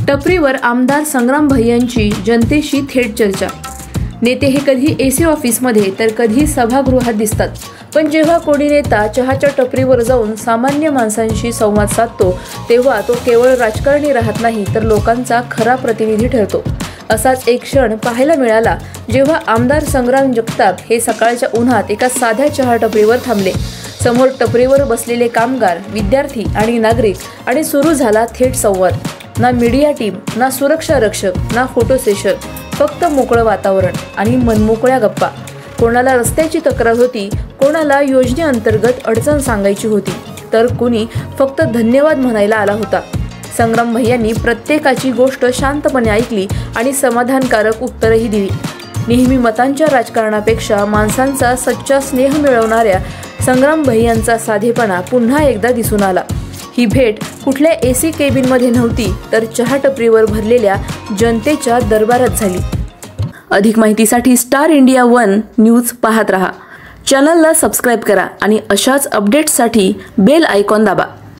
टपरीवर आमदार संग्राम भैयांची जनतेशी थेट चर्चा। नेते हे कधी एसी ऑफिसमध्ये तर कधी सभागृहात दिसतात, पण जेव्हा कोणी नेता चहाच्या टपरीवर जाऊन सामान्य माणसांशी संवाद साधतो तेव्हा तो केवळ राजकारणी राहत नाही तर लोकांचा खरा प्रतिनिधी ठरतो। असाच एक क्षण पाहायला मिळाला जेव्हा आमदार संग्राम जगताप हे सकाळच्या उन्हात एका साध्या चहा टपरीवर थांबले। समोर टपरीवर बसलेले कामगार, विद्यार्थी आणि नागरिक आणि सुरू झाला थेट संवाद। ना मीडिया टीम, ना सुरक्षा रक्षक, ना फोटो सेशन, फक्त मोकळं वातावरण आणि मनमोकळ्या गप्पा। कोणाला रस्त्याची तक्रार होती, कोणाला योजनेअंतर्गत अडचण सांगायची होती, तर कुणी फक्त धन्यवाद म्हणायला आला होता। संग्राम भैयांनी प्रत्येकाची गोष्ट शांतपणे ऐकली आणि समाधानकारक उत्तरही दिली। नेहमी मतांच्या राजकारणापेक्षा माणसांचा सच्चा स्नेह मिळवणाऱ्या संग्राम भैयांचा साधेपणा पुन्हा एकदा दिसून आला। ही भेट कुठल्या एसी केबिनमध्ये नव्हती तर चहा टपरीवर भरलेल्या जनतेच्या दरबारात झाली। अधिक माहितीसाठी स्टार इंडिया 1 न्यूज पाहत रहा। चॅनलला सबस्क्राइब करा आणि अशाच अपडेट्ससाठी बेल आयकॉन दाबा।